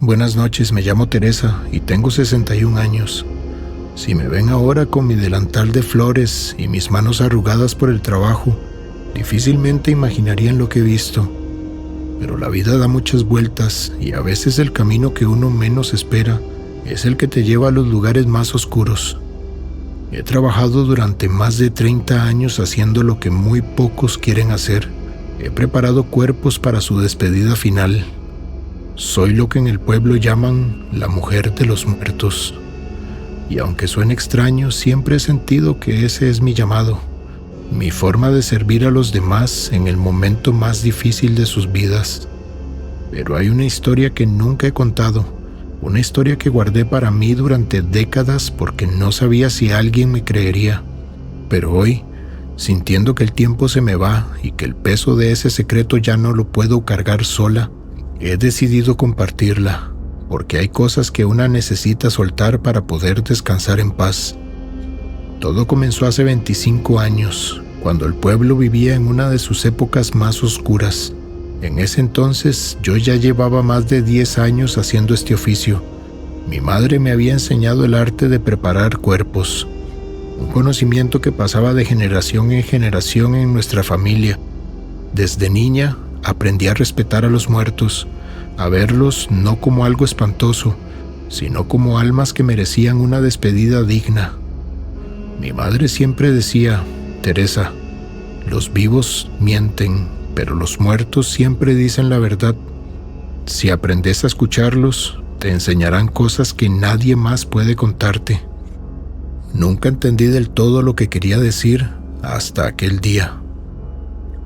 Buenas noches, me llamo Teresa y tengo 61 años. Si me ven ahora con mi delantal de flores y mis manos arrugadas por el trabajo, difícilmente imaginarían lo que he visto. Pero la vida da muchas vueltas y a veces el camino que uno menos espera es el que te lleva a los lugares más oscuros. He trabajado durante más de 30 años haciendo lo que muy pocos quieren hacer. He preparado cuerpos para su despedida final. Soy lo que en el pueblo llaman la mujer de los muertos. Y aunque suene extraño, siempre he sentido que ese es mi llamado, mi forma de servir a los demás en el momento más difícil de sus vidas. Pero hay una historia que nunca he contado, una historia que guardé para mí durante décadas porque no sabía si alguien me creería. Pero hoy, sintiendo que el tiempo se me va y que el peso de ese secreto ya no lo puedo cargar sola, he decidido compartirla, porque hay cosas que una necesita soltar para poder descansar en paz. Todo comenzó hace 25 años, cuando el pueblo vivía en una de sus épocas más oscuras. En ese entonces yo ya llevaba más de 10 años haciendo este oficio. Mi madre me había enseñado el arte de preparar cuerpos, un conocimiento que pasaba de generación en generación en nuestra familia. Desde niña aprendí a respetar a los muertos, a verlos no como algo espantoso, sino como almas que merecían una despedida digna. Mi madre siempre decía: Teresa, los vivos mienten, pero los muertos siempre dicen la verdad. Si aprendes a escucharlos, te enseñarán cosas que nadie más puede contarte. Nunca entendí del todo lo que quería decir hasta aquel día.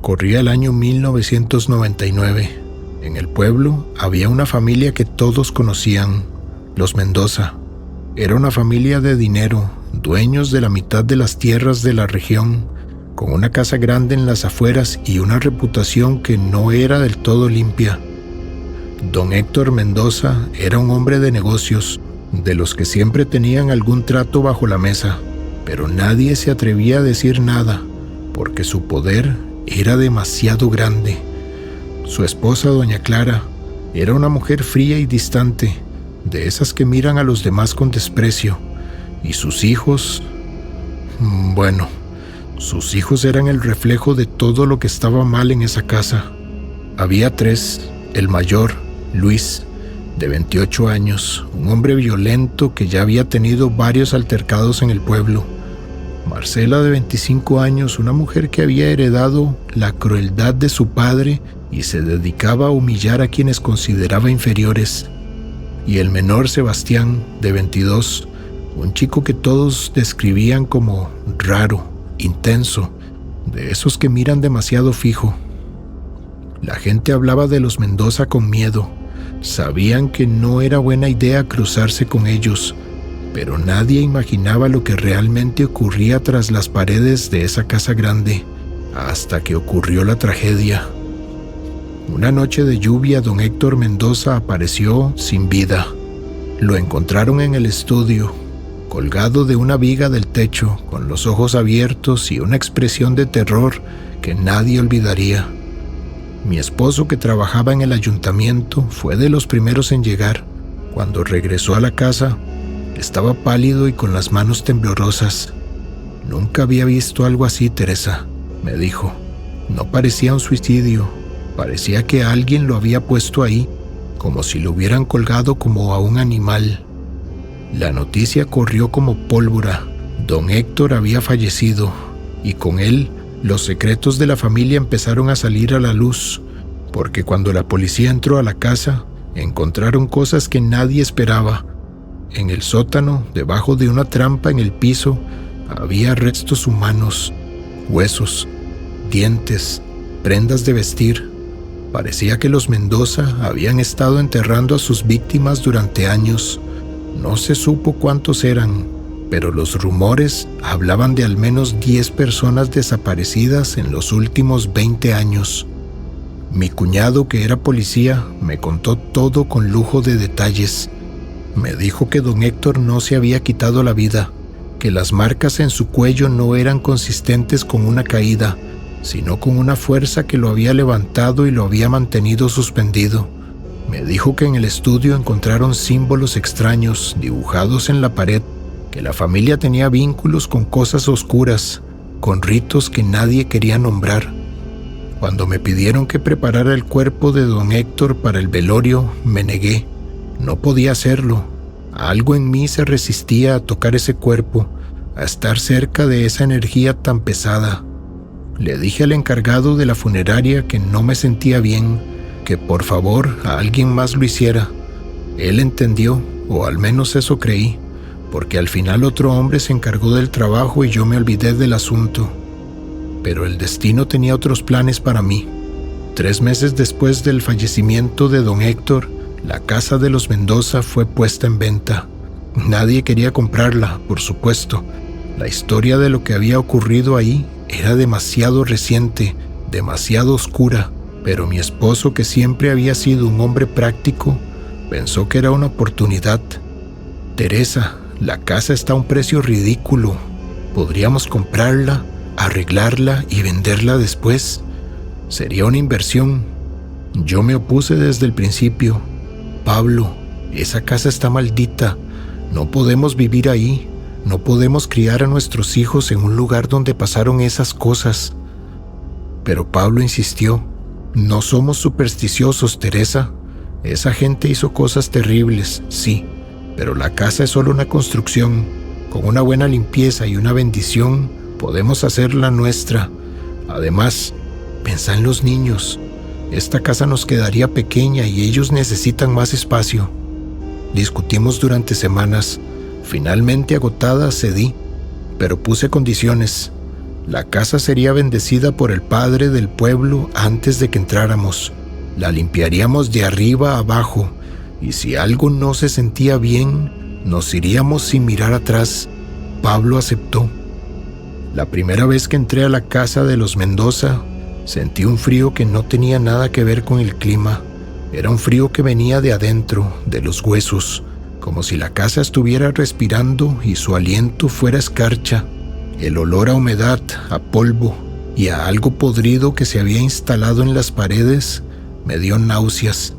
Corría el año 1999. En el pueblo había una familia que todos conocían, los Mendoza. Era una familia de dinero, dueños de la mitad de las tierras de la región, con una casa grande en las afueras y una reputación que no era del todo limpia. Don Héctor Mendoza era un hombre de negocios, de los que siempre tenían algún trato bajo la mesa, pero nadie se atrevía a decir nada, porque su poder era demasiado grande. Su esposa, doña Clara, era una mujer fría y distante, de esas que miran a los demás con desprecio, y sus hijos, sus hijos eran el reflejo de todo lo que estaba mal en esa casa. Había 3, el mayor, Luis, de 28 años, un hombre violento que ya había tenido varios altercados en el pueblo. Marcela, de 25 años, una mujer que había heredado la crueldad de su padre y se dedicaba a humillar a quienes consideraba inferiores. Y el menor, Sebastián, de 22, un chico que todos describían como raro, intenso, de esos que miran demasiado fijo. La gente hablaba de los Mendoza con miedo. Sabían que no era buena idea cruzarse con ellos, pero nadie imaginaba lo que realmente ocurría tras las paredes de esa casa grande, hasta que ocurrió la tragedia. Una noche de lluvia, don Héctor Mendoza apareció sin vida. Lo encontraron en el estudio, colgado de una viga del techo, con los ojos abiertos y una expresión de terror que nadie olvidaría. Mi esposo, que trabajaba en el ayuntamiento, fue de los primeros en llegar. Cuando regresó a la casa, estaba pálido y con las manos temblorosas. «Nunca había visto algo así, Teresa», me dijo. «No parecía un suicidio, parecía que alguien lo había puesto ahí, como si lo hubieran colgado como a un animal». La noticia corrió como pólvora. Don Héctor había fallecido, y con él los secretos de la familia empezaron a salir a la luz, porque cuando la policía entró a la casa, encontraron cosas que nadie esperaba. En el sótano, debajo de una trampa en el piso, había restos humanos, huesos, dientes, prendas de vestir. Parecía que los Mendoza habían estado enterrando a sus víctimas durante años. No se supo cuántos eran, pero los rumores hablaban de al menos 10 personas desaparecidas en los últimos 20 años. Mi cuñado, que era policía, me contó todo con lujo de detalles. Me dijo que don Héctor no se había quitado la vida, que las marcas en su cuello no eran consistentes con una caída, sino con una fuerza que lo había levantado y lo había mantenido suspendido. Me dijo que en el estudio encontraron símbolos extraños dibujados en la pared, que la familia tenía vínculos con cosas oscuras, con ritos que nadie quería nombrar. Cuando me pidieron que preparara el cuerpo de don Héctor para el velorio, me negué. No podía hacerlo. Algo en mí se resistía a tocar ese cuerpo, a estar cerca de esa energía tan pesada. Le dije al encargado de la funeraria que no me sentía bien, que por favor a alguien más lo hiciera. Él entendió, o al menos eso creí, porque al final otro hombre se encargó del trabajo y yo me olvidé del asunto. Pero el destino tenía otros planes para mí. 3 meses después del fallecimiento de don Héctor, la casa de los Mendoza fue puesta en venta. Nadie quería comprarla, por supuesto. La historia de lo que había ocurrido ahí era demasiado reciente, demasiado oscura, pero mi esposo, que siempre había sido un hombre práctico, pensó que era una oportunidad. Teresa, la casa está a un precio ridículo. ¿Podríamos comprarla, arreglarla y venderla después? Sería una inversión. Yo me opuse desde el principio. Pablo, esa casa está maldita. No podemos vivir ahí. No podemos criar a nuestros hijos en un lugar donde pasaron esas cosas. Pero Pablo insistió. No somos supersticiosos, Teresa. Esa gente hizo cosas terribles, sí, pero la casa es solo una construcción. Con una buena limpieza y una bendición, podemos hacerla nuestra. Además, pensá en los niños. Esta casa nos quedaría pequeña y ellos necesitan más espacio. Discutimos durante semanas. Finalmente, agotada, cedí, pero puse condiciones. La casa sería bendecida por el padre del pueblo antes de que entráramos. La limpiaríamos de arriba a abajo, y si algo no se sentía bien, nos iríamos sin mirar atrás. Pablo aceptó. La primera vez que entré a la casa de los Mendoza, sentí un frío que no tenía nada que ver con el clima. Era un frío que venía de adentro, de los huesos, como si la casa estuviera respirando y su aliento fuera escarcha. El olor a humedad, a polvo y a algo podrido que se había instalado en las paredes me dio náuseas.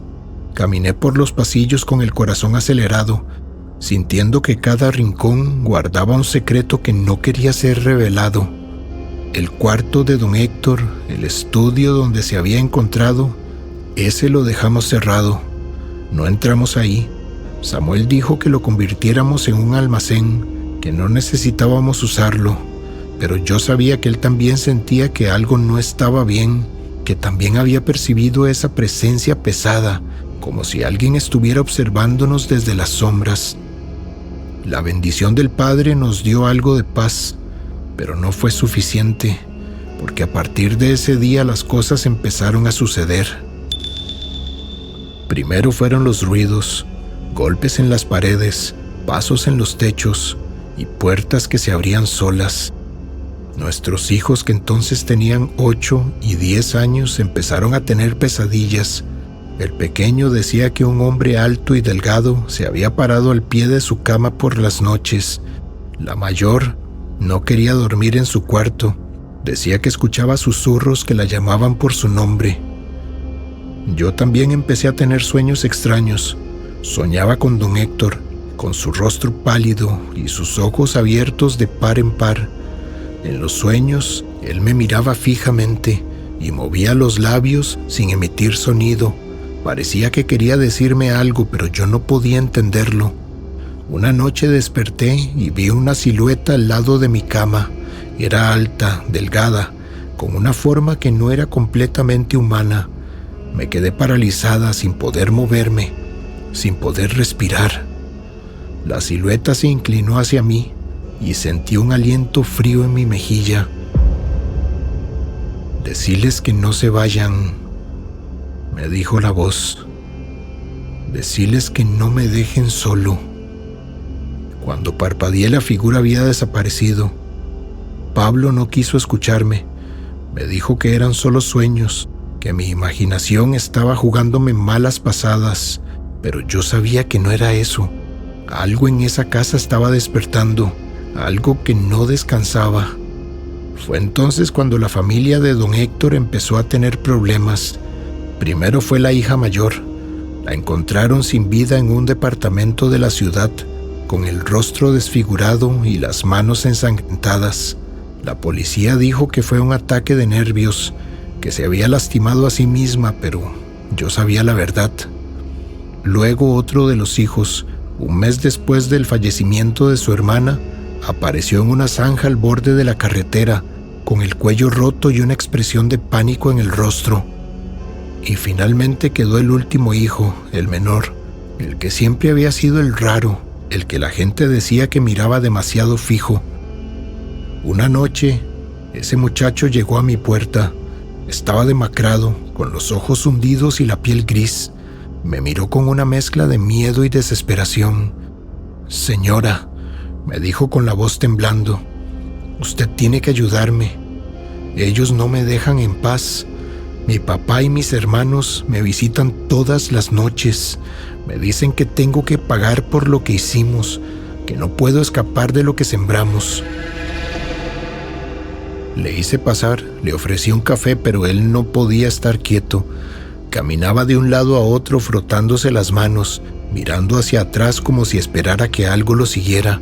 Caminé por los pasillos con el corazón acelerado, sintiendo que cada rincón guardaba un secreto que no quería ser revelado. El cuarto de don Héctor, el estudio donde se había encontrado, ese lo dejamos cerrado. No entramos ahí. Samuel dijo que lo convirtiéramos en un almacén, que no necesitábamos usarlo, pero yo sabía que él también sentía que algo no estaba bien, que también había percibido esa presencia pesada, como si alguien estuviera observándonos desde las sombras. La bendición del Padre nos dio algo de paz, pero no fue suficiente, porque a partir de ese día las cosas empezaron a suceder. Primero fueron los ruidos, golpes en las paredes, pasos en los techos y puertas que se abrían solas. Nuestros hijos, que entonces tenían 8 y 10 años, empezaron a tener pesadillas. El pequeño decía que un hombre alto y delgado se había parado al pie de su cama por las noches. La mayor no quería dormir en su cuarto. Decía que escuchaba susurros que la llamaban por su nombre. Yo también empecé a tener sueños extraños. Soñaba con don Héctor, con su rostro pálido y sus ojos abiertos de par en par. En los sueños, él me miraba fijamente y movía los labios sin emitir sonido. Parecía que quería decirme algo, pero yo no podía entenderlo. Una noche desperté y vi una silueta al lado de mi cama. Era alta, delgada, con una forma que no era completamente humana. Me quedé paralizada, sin poder moverme, sin poder respirar. La silueta se inclinó hacia mí y sentí un aliento frío en mi mejilla. «Deciles que no se vayan», me dijo la voz. «Deciles que no me dejen solo». Cuando parpadeé, la figura había desaparecido. Pablo no quiso escucharme. Me dijo que eran solo sueños, que mi imaginación estaba jugándome malas pasadas, pero yo sabía que no era eso. Algo en esa casa estaba despertando, algo que no descansaba. Fue entonces cuando la familia de don Héctor empezó a tener problemas. Primero fue la hija mayor. La encontraron sin vida en un departamento de la ciudad, con el rostro desfigurado y las manos ensangrentadas. La policía dijo que fue un ataque de nervios, que se había lastimado a sí misma, pero yo sabía la verdad. Luego otro de los hijos, un mes después del fallecimiento de su hermana, apareció en una zanja al borde de la carretera, con el cuello roto y una expresión de pánico en el rostro. Y finalmente quedó el último hijo, el menor, el que siempre había sido el raro, el que la gente decía que miraba demasiado fijo. Una noche, ese muchacho llegó a mi puerta. Estaba demacrado, con los ojos hundidos y la piel gris. Me miró con una mezcla de miedo y desesperación. «Señora», me dijo con la voz temblando, «usted tiene que ayudarme. Ellos no me dejan en paz. Mi papá y mis hermanos me visitan todas las noches. Me dicen que tengo que pagar por lo que hicimos, que no puedo escapar de lo que sembramos». Le hice pasar, le ofrecí un café, pero él no podía estar quieto. Caminaba de un lado a otro frotándose las manos, mirando hacia atrás como si esperara que algo lo siguiera.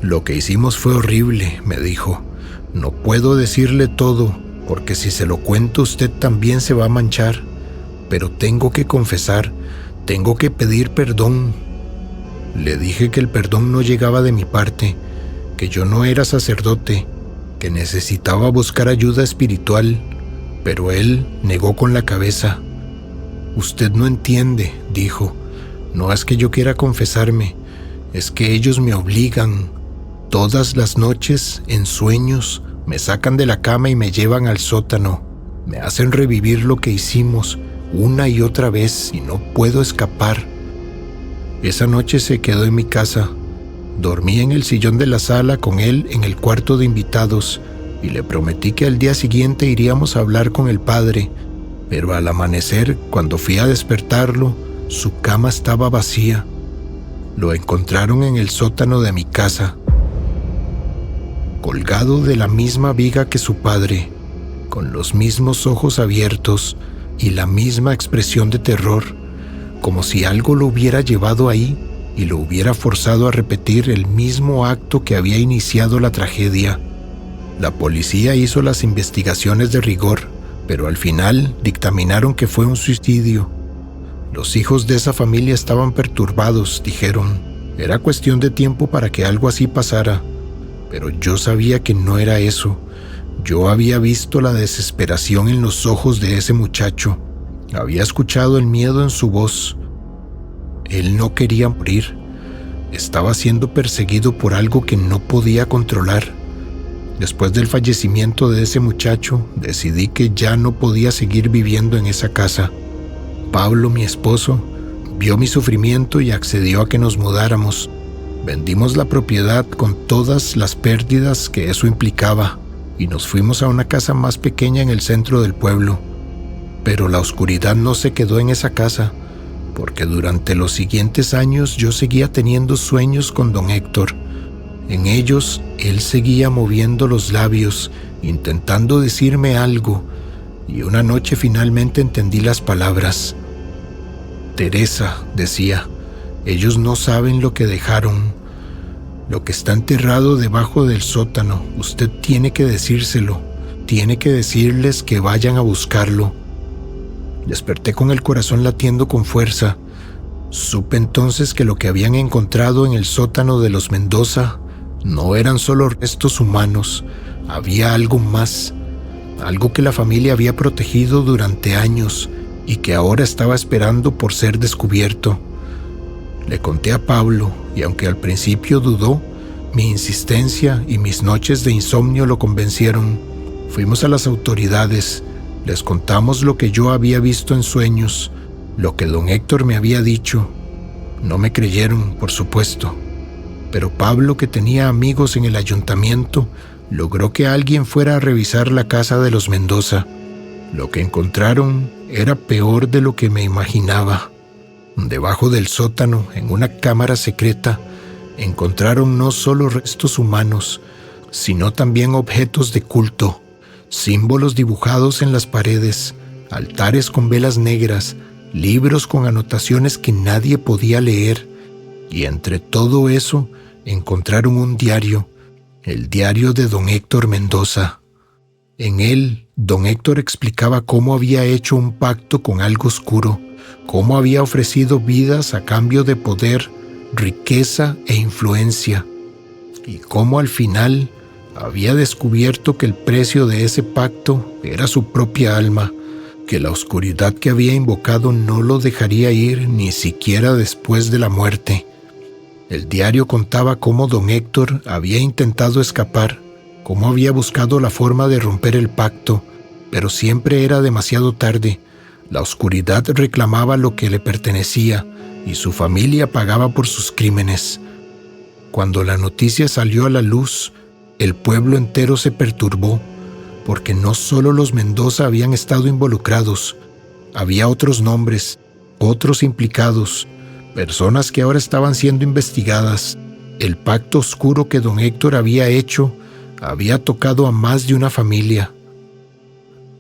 «Lo que hicimos fue horrible», me dijo. «No puedo decirle todo, porque si se lo cuento usted también se va a manchar. Pero tengo que confesar, tengo que pedir perdón». Le dije que el perdón no llegaba de mi parte, que yo no era sacerdote, que necesitaba buscar ayuda espiritual, pero él negó con la cabeza. «Usted no entiende», dijo. «No es que yo quiera confesarme, es que ellos me obligan. Todas las noches, en sueños, me sacan de la cama y me llevan al sótano. Me hacen revivir lo que hicimos una y otra vez y no puedo escapar». Esa noche se quedó en mi casa. Dormí en el sillón de la sala con él en el cuarto de invitados y le prometí que al día siguiente iríamos a hablar con el padre, pero al amanecer, cuando fui a despertarlo, su cama estaba vacía. Lo encontraron en el sótano de mi casa, colgado de la misma viga que su padre, con los mismos ojos abiertos y la misma expresión de terror, como si algo lo hubiera llevado ahí y lo hubiera forzado a repetir el mismo acto que había iniciado la tragedia. La policía hizo las investigaciones de rigor, pero al final dictaminaron que fue un suicidio. Los hijos de esa familia estaban perturbados, dijeron. Era cuestión de tiempo para que algo así pasara, pero yo sabía que no era eso. Yo había visto la desesperación en los ojos de ese muchacho. Había escuchado el miedo en su voz. Él no quería morir. Estaba siendo perseguido por algo que no podía controlar. Después del fallecimiento de ese muchacho, decidí que ya no podía seguir viviendo en esa casa. Pablo, mi esposo, vio mi sufrimiento y accedió a que nos mudáramos. Vendimos la propiedad con todas las pérdidas que eso implicaba y nos fuimos a una casa más pequeña en el centro del pueblo. Pero la oscuridad no se quedó en esa casa, porque durante los siguientes años yo seguía teniendo sueños con don Héctor. En ellos, él seguía moviendo los labios, intentando decirme algo, y una noche finalmente entendí las palabras. «Teresa», decía, «ellos no saben lo que dejaron. Lo que está enterrado debajo del sótano, usted tiene que decírselo, tiene que decirles que vayan a buscarlo». Desperté con el corazón latiendo con fuerza. Supe entonces que lo que habían encontrado en el sótano de los Mendoza no eran solo restos humanos, había algo más, algo que la familia había protegido durante años y que ahora estaba esperando por ser descubierto. Le conté a Pablo y aunque al principio dudó, mi insistencia y mis noches de insomnio lo convencieron. Fuimos a las autoridades. Les contamos lo que yo había visto en sueños, lo que don Héctor me había dicho. No me creyeron, por supuesto, pero Pablo, que tenía amigos en el ayuntamiento, logró que alguien fuera a revisar la casa de los Mendoza. Lo que encontraron era peor de lo que me imaginaba. Debajo del sótano, en una cámara secreta, encontraron no solo restos humanos, sino también objetos de culto. Símbolos dibujados en las paredes, altares con velas negras, libros con anotaciones que nadie podía leer, y entre todo eso encontraron un diario, el diario de don Héctor Mendoza. En él, don Héctor explicaba cómo había hecho un pacto con algo oscuro, cómo había ofrecido vidas a cambio de poder, riqueza e influencia, y cómo al final había descubierto que el precio de ese pacto era su propia alma, que la oscuridad que había invocado no lo dejaría ir ni siquiera después de la muerte. El diario contaba cómo don Héctor había intentado escapar, cómo había buscado la forma de romper el pacto, pero siempre era demasiado tarde. La oscuridad reclamaba lo que le pertenecía y su familia pagaba por sus crímenes. Cuando la noticia salió a la luz, el pueblo entero se perturbó, porque no solo los Mendoza habían estado involucrados, había otros nombres, otros implicados, personas que ahora estaban siendo investigadas. El pacto oscuro que don Héctor había hecho había tocado a más de una familia.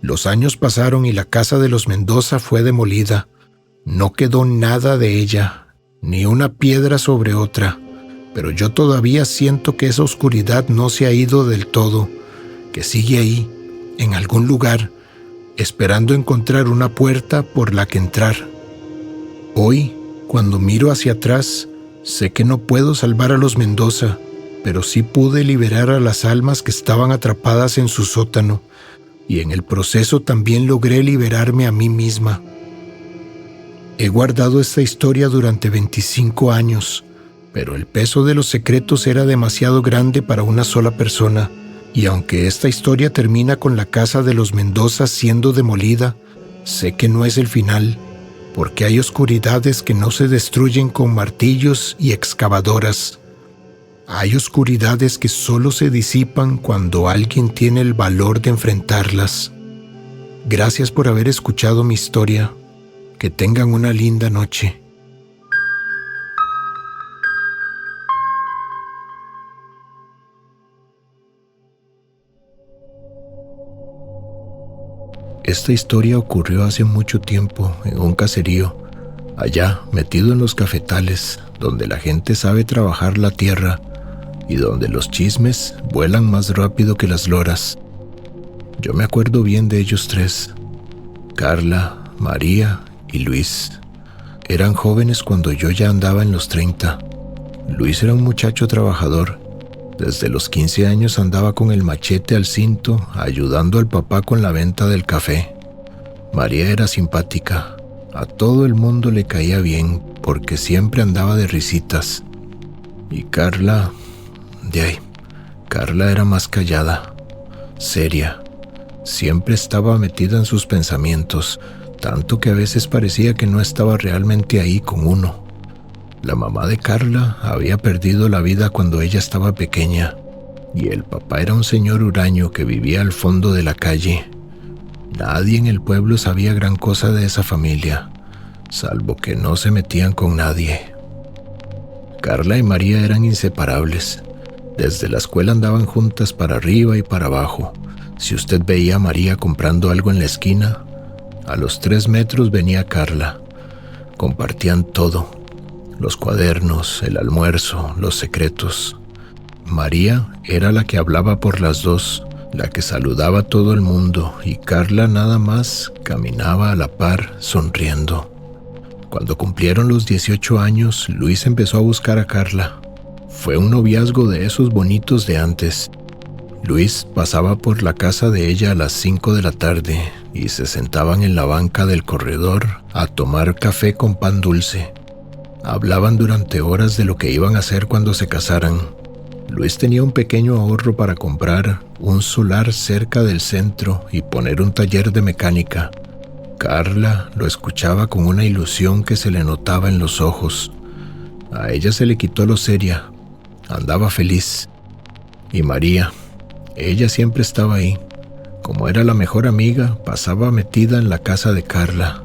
Los años pasaron y la casa de los Mendoza fue demolida. No quedó nada de ella, ni una piedra sobre otra, pero yo todavía siento que esa oscuridad no se ha ido del todo, que sigue ahí, en algún lugar, esperando encontrar una puerta por la que entrar. Hoy, cuando miro hacia atrás, sé que no puedo salvar a los Mendoza, pero sí pude liberar a las almas que estaban atrapadas en su sótano, y en el proceso también logré liberarme a mí misma. He guardado esta historia durante 25 años, pero el peso de los secretos era demasiado grande para una sola persona, y aunque esta historia termina con la casa de los Mendoza siendo demolida, sé que no es el final, porque hay oscuridades que no se destruyen con martillos y excavadoras. Hay oscuridades que solo se disipan cuando alguien tiene el valor de enfrentarlas. Gracias por haber escuchado mi historia. Que tengan una linda noche. Esta historia ocurrió hace mucho tiempo en un caserío, allá metido en los cafetales, donde la gente sabe trabajar la tierra y donde los chismes vuelan más rápido que las loras. Yo me acuerdo bien de ellos tres, Carla, María y Luis. Eran jóvenes cuando yo ya andaba en los 30. Luis era un muchacho trabajador. Desde los 15 años andaba con el machete al cinto, ayudando al papá con la venta del café. María era simpática. A todo el mundo le caía bien, porque siempre andaba de risitas. Y Carla, Carla era más callada, seria. Siempre estaba metida en sus pensamientos, tanto que a veces parecía que no estaba realmente ahí con uno. La mamá de Carla había perdido la vida cuando ella estaba pequeña, y el papá era un señor huraño que vivía al fondo de la calle. Nadie en el pueblo sabía gran cosa de esa familia, salvo que no se metían con nadie. Carla y María eran inseparables. Desde la escuela andaban juntas para arriba y para abajo. Si usted veía a María comprando algo en la esquina, a los 3 metros venía Carla. Compartían todo: los cuadernos, el almuerzo, los secretos. María era la que hablaba por las dos, la que saludaba a todo el mundo, y Carla nada más caminaba a la par, sonriendo. Cuando cumplieron los 18 años, Luis empezó a buscar a Carla. Fue un noviazgo de esos bonitos de antes. Luis pasaba por la casa de ella a las 5 de la tarde y se sentaban en la banca del corredor a tomar café con pan dulce. Hablaban durante horas de lo que iban a hacer cuando se casaran. Luis tenía un pequeño ahorro para comprar un solar cerca del centro y poner un taller de mecánica. Carla lo escuchaba con una ilusión que se le notaba en los ojos. A ella se le quitó lo seria. Andaba feliz. Y María, ella siempre estaba ahí. Como era la mejor amiga, pasaba metida en la casa de Carla.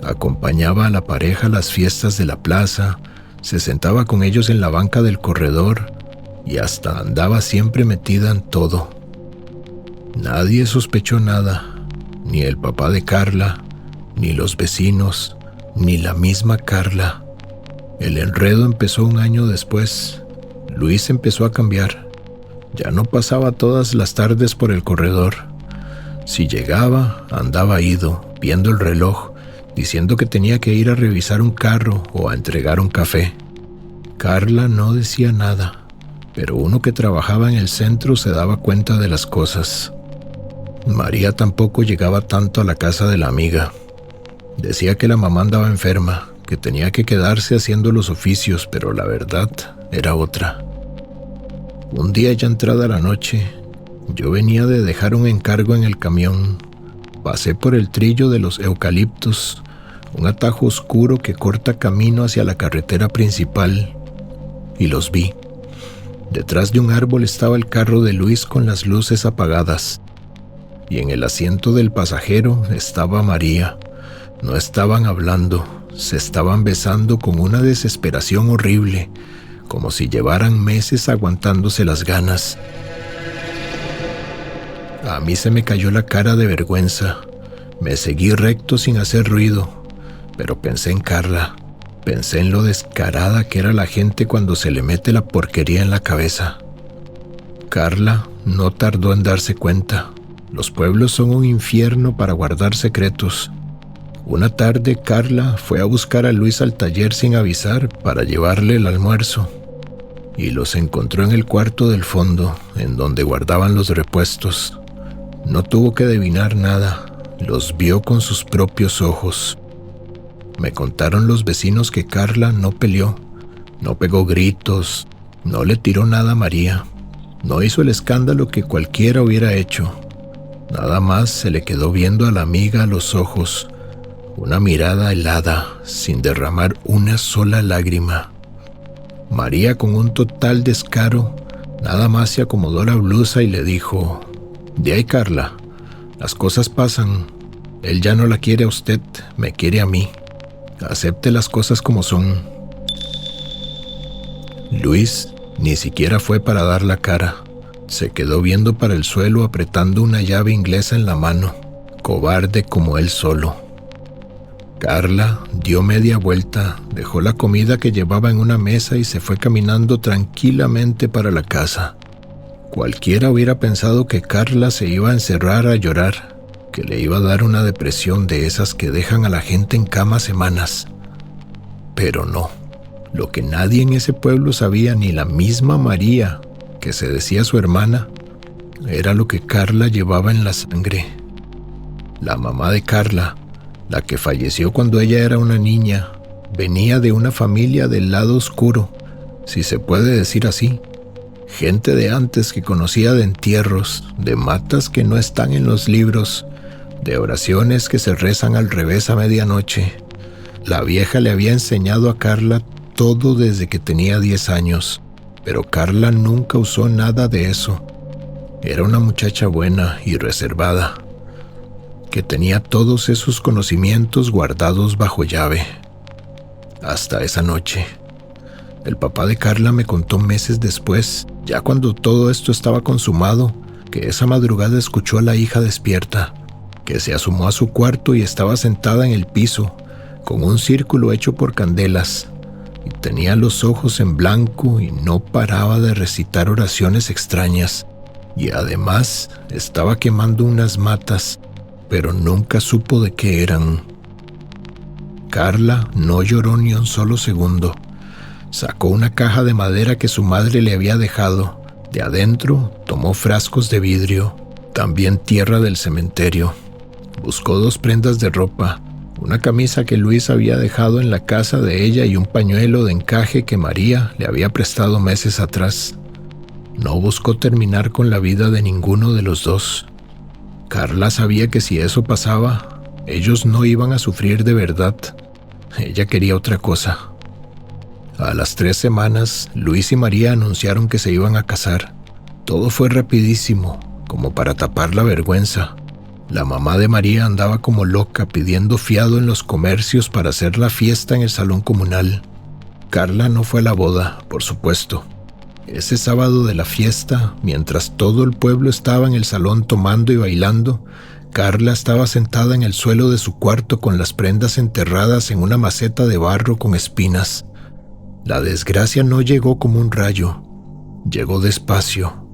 Acompañaba a la pareja a las fiestas de la plaza, se sentaba con ellos en la banca del corredor y hasta andaba siempre metida en todo. Nadie sospechó nada, ni el papá de Carla, ni los vecinos, ni la misma Carla. El enredo empezó un año después. Luis empezó a cambiar. Ya no pasaba todas las tardes por el corredor. Si llegaba, andaba ido, viendo el reloj, diciendo que tenía que ir a revisar un carro o a entregar un café. Carla no decía nada, pero uno que trabajaba en el centro se daba cuenta de las cosas. María tampoco llegaba tanto a la casa de la amiga. Decía que la mamá andaba enferma, que tenía que quedarse haciendo los oficios, pero la verdad era otra. Un día ya entrada la noche, yo venía de dejar un encargo en el camión. Pasé por el trillo de los eucaliptos, un atajo oscuro que corta camino hacia la carretera principal, y los vi. Detrás de un árbol estaba el carro de Luis con las luces apagadas, y en el asiento del pasajero estaba María. No estaban hablando, se estaban besando con una desesperación horrible, como si llevaran meses aguantándose las ganas. A mí se me cayó la cara de vergüenza. Me seguí recto sin hacer ruido, pero pensé en Carla. Pensé en lo descarada que era la gente cuando se le mete la porquería en la cabeza. Carla no tardó en darse cuenta. Los pueblos son un infierno para guardar secretos. Una tarde Carla fue a buscar a Luis al taller sin avisar para llevarle el almuerzo, y los encontró en el cuarto del fondo, en donde guardaban los repuestos. No tuvo que adivinar nada, los vio con sus propios ojos. Me contaron los vecinos que Carla no peleó, no pegó gritos, no le tiró nada a María, no hizo el escándalo que cualquiera hubiera hecho. Nada más se le quedó viendo a la amiga a los ojos, una mirada helada, sin derramar una sola lágrima. María, con un total descaro, nada más se acomodó la blusa y le dijo: «De ahí, Carla, las cosas pasan. Él ya no la quiere a usted, me quiere a mí. Acepte las cosas como son». Luis ni siquiera fue para dar la cara. Se quedó viendo para el suelo apretando una llave inglesa en la mano, cobarde como él solo. Carla dio media vuelta, dejó la comida que llevaba en una mesa y se fue caminando tranquilamente para la casa. Cualquiera hubiera pensado que Carla se iba a encerrar a llorar, que le iba a dar una depresión de esas que dejan a la gente en cama semanas. Pero no. Lo que nadie en ese pueblo sabía, ni la misma María, que se decía su hermana, era lo que Carla llevaba en la sangre. La mamá de Carla, la que falleció cuando ella era una niña, venía de una familia del lado oscuro, si se puede decir así. Gente de antes que conocía de entierros, de matas que no están en los libros, de oraciones que se rezan al revés a medianoche. La vieja le había enseñado a Carla todo desde que tenía 10 años, pero Carla nunca usó nada de eso. Era una muchacha buena y reservada, que tenía todos esos conocimientos guardados bajo llave. Hasta esa noche. El papá de Carla me contó meses después, ya cuando todo esto estaba consumado, que esa madrugada escuchó a la hija despierta, que se asomó a su cuarto y estaba sentada en el piso, con un círculo hecho por candelas, y tenía los ojos en blanco y no paraba de recitar oraciones extrañas, y además estaba quemando unas matas, pero nunca supo de qué eran. Carla no lloró ni un solo segundo. Sacó una caja de madera que su madre le había dejado. De adentro tomó frascos de vidrio, también tierra del cementerio. Buscó 2 prendas de ropa, una camisa que Luis había dejado en la casa de ella y un pañuelo de encaje que María le había prestado meses atrás. No buscó terminar con la vida de ninguno de los dos. Carla sabía que si eso pasaba, ellos no iban a sufrir de verdad. Ella quería otra cosa. A las 3 semanas, Luis y María anunciaron que se iban a casar. Todo fue rapidísimo, como para tapar la vergüenza. La mamá de María andaba como loca pidiendo fiado en los comercios para hacer la fiesta en el salón comunal. Carla no fue a la boda, por supuesto. Ese sábado de la fiesta, mientras todo el pueblo estaba en el salón tomando y bailando, Carla estaba sentada en el suelo de su cuarto con las prendas enterradas en una maceta de barro con espinas. La desgracia no llegó como un rayo, llegó despacio,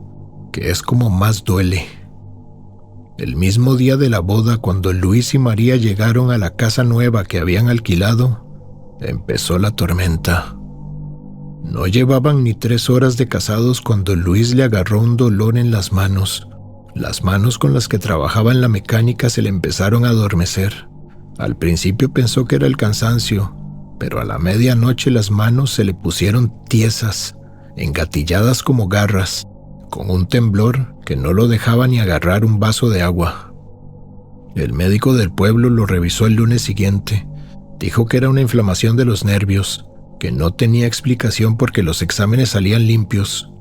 que es como más duele. El mismo día de la boda, cuando Luis y María llegaron a la casa nueva que habían alquilado, empezó la tormenta. No llevaban ni 3 horas de casados cuando Luis le agarró un dolor en las manos. Las manos con las que trabajaba en la mecánica se le empezaron a adormecer. Al principio pensó que era el cansancio, pero a la medianoche las manos se le pusieron tiesas, engatilladas como garras, con un temblor que no lo dejaba ni agarrar un vaso de agua. El médico del pueblo lo revisó el lunes siguiente. Dijo que era una inflamación de los nervios, que no tenía explicación porque los exámenes salían limpios.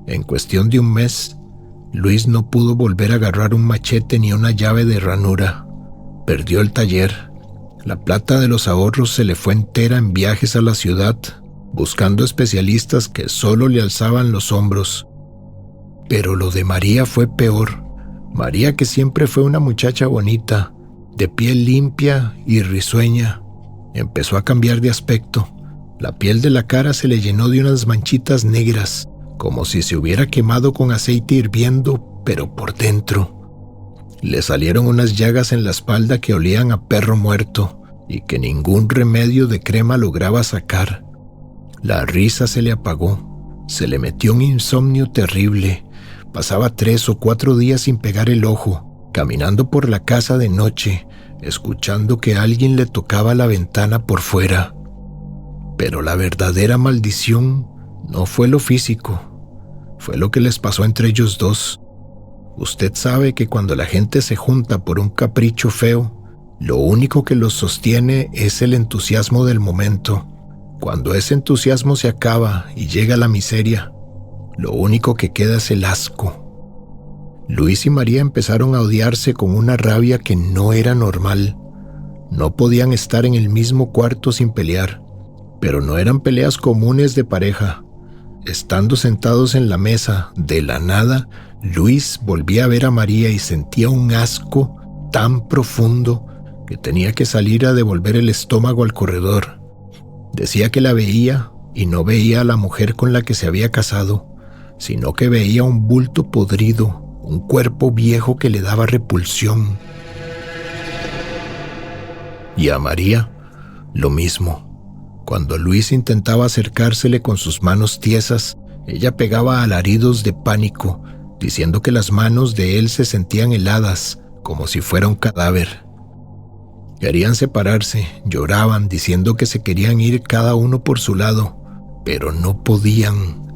En cuestión de un mes, Luis no pudo volver a agarrar un machete ni una llave de ranura. Perdió el taller. La plata de los ahorros se le fue entera en viajes a la ciudad, buscando especialistas que solo le alzaban los hombros. Pero lo de María fue peor. María, que siempre fue una muchacha bonita, de piel limpia y risueña, empezó a cambiar de aspecto. La piel de la cara se le llenó de unas manchitas negras, como si se hubiera quemado con aceite hirviendo, pero por dentro. Le salieron unas llagas en la espalda que olían a perro muerto y que ningún remedio de crema lograba sacar. La risa se le apagó, se le metió un insomnio terrible. Pasaba 3 o 4 días sin pegar el ojo, caminando por la casa de noche, escuchando que alguien le tocaba la ventana por fuera. Pero la verdadera maldición no fue lo físico, fue lo que les pasó entre ellos dos. Usted sabe que cuando la gente se junta por un capricho feo, lo único que los sostiene es el entusiasmo del momento. Cuando ese entusiasmo se acaba y llega la miseria, lo único que queda es el asco. Luis y María empezaron a odiarse con una rabia que no era normal. No podían estar en el mismo cuarto sin pelear, pero no eran peleas comunes de pareja. Estando sentados en la mesa, de la nada, Luis volvía a ver a María y sentía un asco tan profundo que tenía que salir a devolver el estómago al corredor. Decía que la veía y no veía a la mujer con la que se había casado, sino que veía un bulto podrido, un cuerpo viejo que le daba repulsión. Y a María, lo mismo. Cuando Luis intentaba acercársele con sus manos tiesas, ella pegaba alaridos de pánico, diciendo que las manos de él se sentían heladas, como si fuera un cadáver. Querían separarse, lloraban, diciendo que se querían ir cada uno por su lado, pero no podían.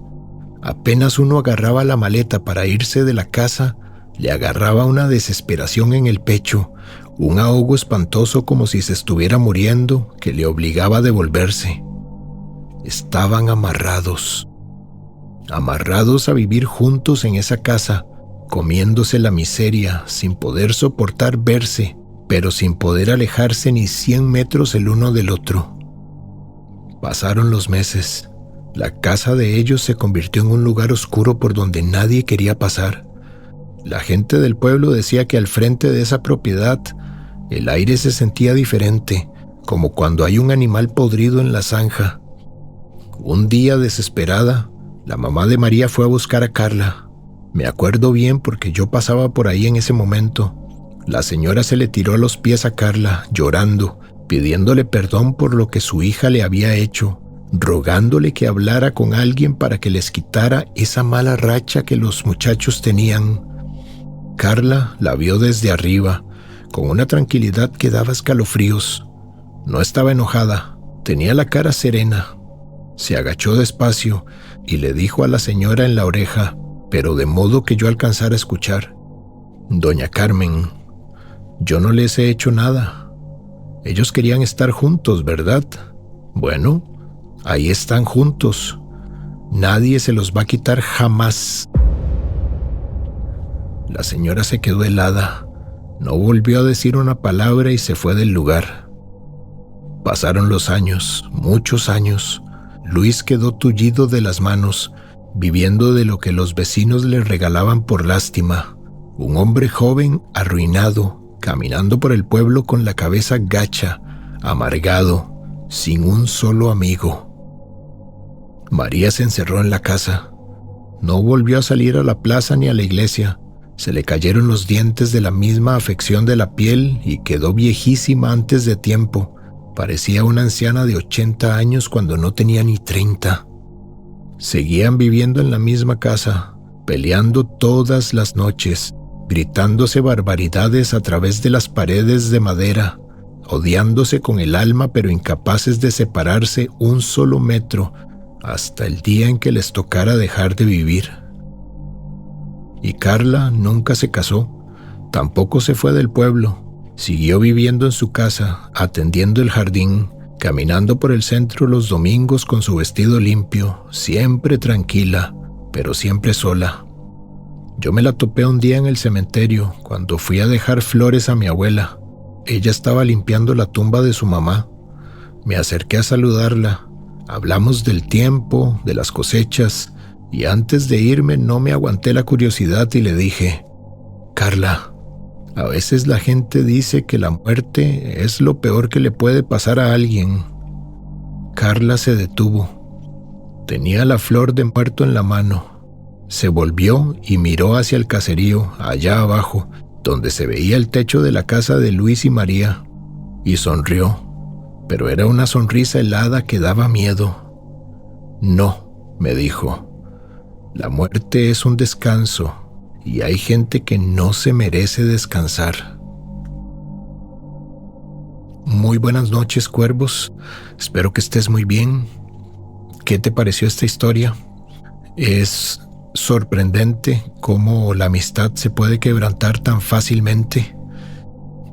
Apenas uno agarraba la maleta para irse de la casa, le agarraba una desesperación en el pecho, un ahogo espantoso como si se estuviera muriendo que le obligaba a devolverse. Estaban amarrados a vivir juntos en esa casa, comiéndose la miseria, sin poder soportar verse, pero sin poder alejarse ni 100 metros el uno del otro. Pasaron los meses. La casa de ellos se convirtió en un lugar oscuro por donde nadie quería pasar. La gente del pueblo decía que al frente de esa propiedad el aire se sentía diferente, como cuando hay un animal podrido en la zanja. Un día, desesperada, la mamá de María fue a buscar a Carla. Me acuerdo bien porque yo pasaba por ahí en ese momento. La señora se le tiró a los pies a Carla, llorando, pidiéndole perdón por lo que su hija le había hecho, rogándole que hablara con alguien para que les quitara esa mala racha que los muchachos tenían. Carla la vio desde arriba, con una tranquilidad que daba escalofríos. No estaba enojada, tenía la cara serena. Se agachó despacio y le dijo a la señora en la oreja, pero de modo que yo alcanzara a escuchar: «Doña Carmen, yo no les he hecho nada. Ellos querían estar juntos, ¿verdad? Bueno, ahí están juntos. Nadie se los va a quitar jamás». La señora se quedó helada. No volvió a decir una palabra y se fue del lugar. Pasaron los años, muchos años. Luis quedó tullido de las manos, viviendo de lo que los vecinos le regalaban por lástima. Un hombre joven, arruinado, caminando por el pueblo con la cabeza gacha, amargado, sin un solo amigo. María se encerró en la casa. No volvió a salir a la plaza ni a la iglesia. Se le cayeron los dientes de la misma afección de la piel y quedó viejísima antes de tiempo. Parecía una anciana de 80 años cuando no tenía ni 30. Seguían viviendo en la misma casa, peleando todas las noches, gritándose barbaridades a través de las paredes de madera, odiándose con el alma pero incapaces de separarse un solo metro hasta el día en que les tocara dejar de vivir. Y Carla nunca se casó, tampoco se fue del pueblo. Siguió viviendo en su casa, atendiendo el jardín, caminando por el centro los domingos con su vestido limpio, siempre tranquila, pero siempre sola. Yo me la topé un día en el cementerio cuando fui a dejar flores a mi abuela. Ella estaba limpiando la tumba de su mamá. Me acerqué a saludarla. Hablamos del tiempo, de las cosechas, y antes de irme no me aguanté la curiosidad y le dije: Carla, a veces la gente dice que la muerte es lo peor que le puede pasar a alguien. Carla se detuvo. Tenía la flor de muerto en la mano. Se volvió y miró hacia el caserío, allá abajo, donde se veía el techo de la casa de Luis y María, y sonrió, pero era una sonrisa helada que daba miedo. No, me dijo, la muerte es un descanso. Y hay gente que no se merece descansar. Muy buenas noches, cuervos. Espero que estés muy bien. ¿Qué te pareció esta historia? Es sorprendente cómo la amistad se puede quebrantar tan fácilmente.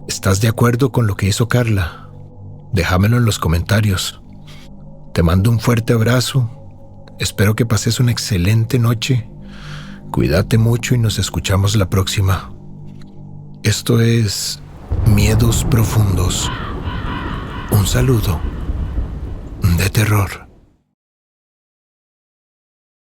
¿Estás de acuerdo con lo que hizo Carla? Déjamelo en los comentarios. Te mando un fuerte abrazo. Espero que pases una excelente noche. Cuídate mucho y nos escuchamos la próxima. Esto es Miedos Profundos. Un saludo de terror.